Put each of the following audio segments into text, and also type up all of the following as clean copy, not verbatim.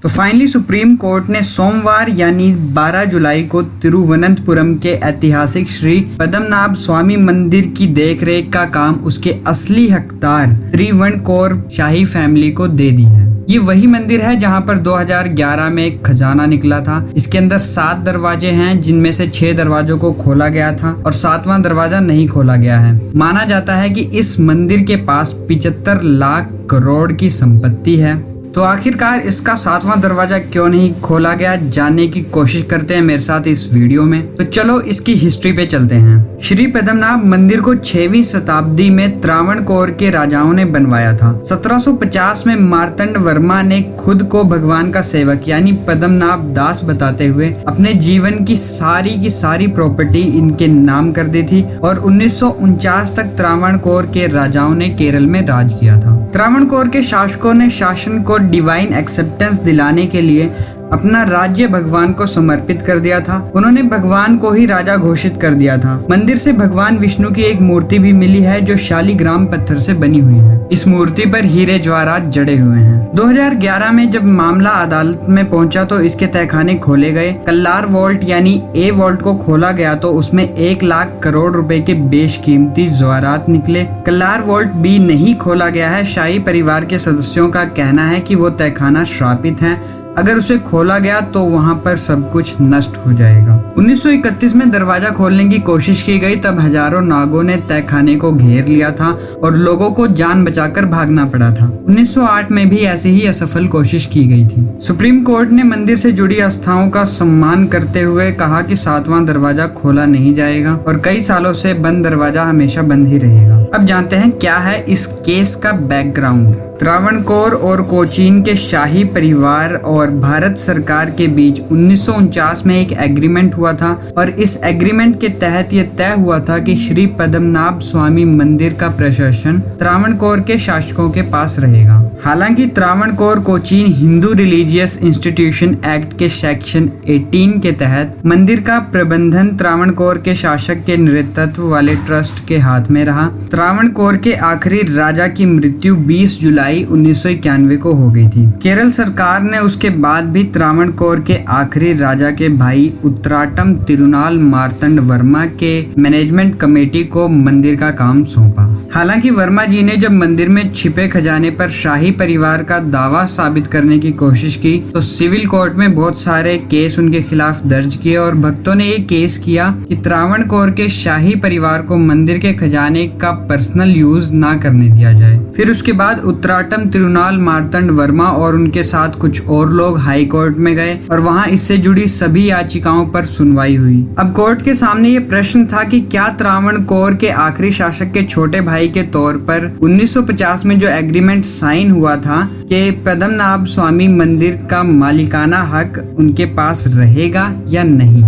तो finally supreme court ने सोमवार यानी 12 जुलाई को तिरुवनंतपुरम के ऐतिहासिक श्री पद्मनाभ स्वामी मंदिर की देखरेख का काम उसके असली हकदार त्रिवणकोर शाही फैमिली को दे दी है। ये वही मंदिर है जहां पर 2011 में एक खजाना निकला था। इसके अंदर 7 दरवाजे हैं, जिनमें से 6 दरवाजों को खोला गया था और 7वां दरवाजा नहीं खोला गया है। माना जाता है कि इस मंदिर के पास 75 लाख करोड़ की संपत्ति है। तो आखिरकार इसका 7वां दरवाजा क्यों नहीं खोला गया, जानने की कोशिश करते हैं मेरे साथ इस वीडियो में। तो चलो इसकी हिस्ट्री पे चलते हैं। श्री पद्मनाभ मंदिर को 6वीं शताब्दी में त्रावणकोर के राजाओं ने बनवाया था। 1750 में मार्तंड वर्मा ने खुद को भगवान का सेवक यानी पद्मनाभ दास बताते हुए अपने जीवन की सारी प्रॉपर्टी इनके नाम कर दी थी और 1949 तक त्रावणकोर के राजाओं ने केरल में राज किया था। त्रावणकोर के शासकों ने शासन को डिवाइन एक्सेप्टेंस दिलाने के लिए अपना राज्य भगवान को समर्पित कर दिया था। उन्होंने भगवान को ही राजा घोषित कर दिया था। मंदिर से भगवान विष्णु की एक मूर्ति भी मिली है जो शालिग्राम पत्थर से बनी हुई है। इस मूर्ति पर हीरे जवाहरात जड़े हुए हैं। 2011 में जब मामला अदालत में पहुंचा तो इसके तहखाने खोले गए। कल्लार वॉल्ट यानी ए वॉल्ट को खोला गया तो उसमें 1 लाख करोड़ रुपए के बेशकीमती जवाहरात निकले। कल्लार वॉल्ट भी नहीं खोला गया है। शाही परिवार के सदस्यों का कहना है कि वो तहखाना श्रापित है, अगर उसे खोला गया तो वहां पर सब कुछ नष्ट हो जाएगा। 1931 में दरवाजा खोलने की कोशिश की गई, तब हजारों नागों ने तहखाने को घेर लिया था और लोगों को जान बचाकर भागना पड़ा था। 1908 में भी ऐसी ही असफल कोशिश की गई थी। सुप्रीम कोर्ट ने मंदिर से जुड़ी आस्थाओं का सम्मान करते हुए कहा कि 7वां दरवाजा खोला नहीं जाएगा और कई सालों से बंद दरवाजा हमेशा बंद ही रहेगा। अब जानते हैं क्या है इस केस का बैकग्राउंड। त्रावणकोर और कोचीन के शाही परिवार और भारत सरकार के बीच 1949 में एक एग्रीमेंट हुआ था और इस एग्रीमेंट के तहत ये तय हुआ था कि श्री पद्मनाभ स्वामी मंदिर का प्रशासन त्रावणकोर के शासकों के पास रहेगा। हालांकि Travancore Cochin Hindu religious institution act के सेक्शन 18 के तहत मंदिर का प्रबंधन त्रावणकोर के शासक के नेतृत्व वाले ट्रस्ट के हाथ में रहा। त्रावणकोर के आखिरी राजा की मृत्यु 20 जुलाई 1991 को हो गई थी। केरल सरकार ने उसके बाद भी त्रावणकोर के आखिरी राजा के भाई उत्तराटम तिरुनाल मार्तंड वर्मा के मैनेजमेंट कमेटी को मंदिर का काम सौंपा। हालांकि वर्मा जी ने जब मंदिर में छिपे खजाने पर शाही परिवार का दावा साबित करने की कोशिश की तो सिविल कोर्ट में बहुत सारे केस उनके खिलाफ दर्ज किए और भक्तों ने ये केस किया कि त्रावणकोर के शाही परिवार को मंदिर के खजाने का पर्सनल यूज ना करने दिया जाए। फिर उसके बाद उत्तराटम तिरुनाल मार्तंड वर्मा और उनके साथ कुछ और लोग हाई कोर्ट में गए और वहां इससे जुड़ी सभी याचिकाओं पर सुनवाई हुई। अब कोर्ट के सामने ये प्रश्न था कि क्या त्रावणकोर के आखिरी शासक के छोटे भाई के तौर पर 1950 में जो एग्रीमेंट साइन हुआ था कि पद्मनाभ स्वामी मंदिर का मालिकाना हक उनके पास रहेगा या नहीं।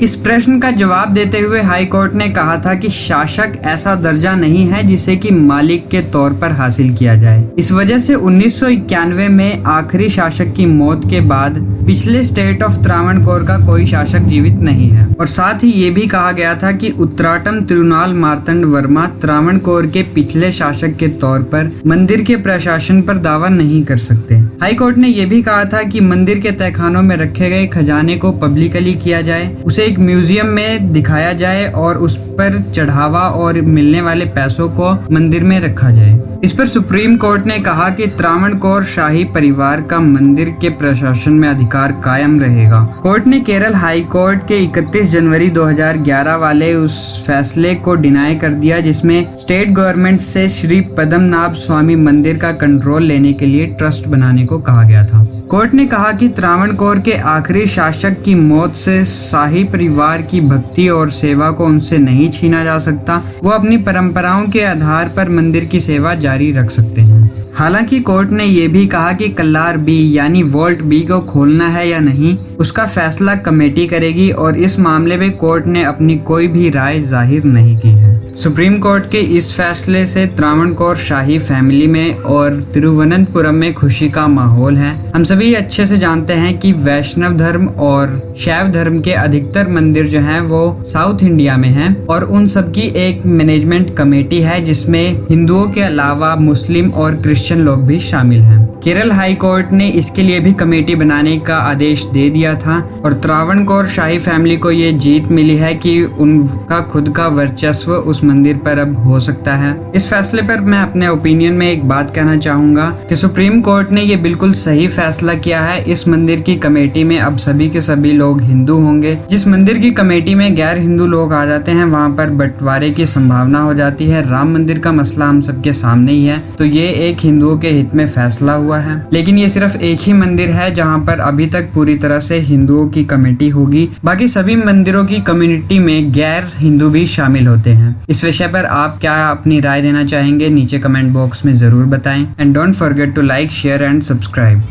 इस प्रश्न का जवाब देते हुए हाई कोर्ट ने कहा था कि शासक ऐसा दर्जा नहीं है जिसे कि मालिक के तौर पर हासिल किया जाए। इस वजह से 1991 में आखिरी शासक की मौत के बाद पिछले स्टेट ऑफ त्रावणकोर का कोई शासक जीवित नहीं है और साथ ही ये भी कहा गया था कि उत्तराटम तिरुनाल मार्तंड वर्मा त्रावणकोर के पिछले शासक के तौर पर मंदिर के प्रशासन पर दावा नहीं कर सकते। हाई कोर्ट ने यह भी कहा था कि मंदिर के तहखानों में रखे गए खजाने को पब्लिकली किया जाए, उसे एक म्यूजियम में दिखाया जाए और उस पर चढ़ावा और मिलने वाले पैसों को मंदिर में रखा जाए। इस पर सुप्रीम कोर्ट ने कहा कि त्रावणकोर शाही परिवार का मंदिर के प्रशासन में अधिकार कायम रहेगा। कोर्ट ने केरल हाई कोर्ट के 31 जनवरी 2011 वाले उस फैसले को डिनाई कर दिया जिसमें स्टेट गवर्नमेंट से श्री पद्मनाभ स्वामी मंदिर का कंट्रोल लेने के लिए ट्रस्ट बनाने को कहा गया था। कोर्ट ने कहा कि त्रावणकोर के आखिरी शासक की मौत से शाही परिवार की भक्ति और सेवा को उनसे नहीं छीना जा सकता। वो अपनी परंपराओं के आधार पर मंदिर की सेवा जारी रख सकते हैं। हालांकि कोर्ट ने यह भी कहा कि कल्लार बी यानी वॉल्ट बी को खोलना है या नहीं उसका फैसला कमेटी करेगी और इस मामले में कोर्ट ने अपनी कोई भी राय जाहिर नहीं की है। सुप्रीम कोर्ट के इस फैसले से त्रावणकोर शाही फैमिली में और तिरुवनंतपुरम में खुशी का माहौल है। हम सभी अच्छे से जानते हैं कि वैष्णव धर्म और शैव धर्म के अधिकतर मंदिर जो हैं वो साउथ इंडिया में हैं और उन सब की एक मैनेजमेंट कमेटी है जिसमें हिंदुओं के अलावा मुस्लिम और क्रिश्चियन लोग भी शामिल हैं। केरल हाई कोर्ट ने इसके लिए भी कमेटी बनाने का आदेश दे दिया था और त्रावणकोर शाही फैमिली को ये जीत मिली है कि उनका खुद का वर्चस्व उस मंदिर पर अब हो सकता है। इस फैसले पर मैं अपने ओपिनियन में एक बात कहना चाहूंगा कि सुप्रीम कोर्ट ने ये बिल्कुल सही फैसला किया है। इस मंदिर की कमेटी में अब सभी के सभी लोग हिंदू होंगे। जिस मंदिर की कमेटी में गैर हिंदू लोग आ जाते हैं वहाँ पर बंटवारे की संभावना हो जाती है। राम मंदिर का मसला हम सबके सामने ही है, तो ये एक हिंदुओं के हित में फैसला हुआ है। लेकिन ये सिर्फ एक ही मंदिर है जहाँ पर अभी तक पूरी तरह से हिंदुओं की कमेटी होगी। बाकी सभी मंदिरों की कम्युनिटी में गैर हिंदू भी शामिल होते हैं। इस विषय पर आप क्या अपनी राय देना चाहेंगे नीचे कमेंट बॉक्स में जरूर बताएं। And don't forget to like, share and subscribe.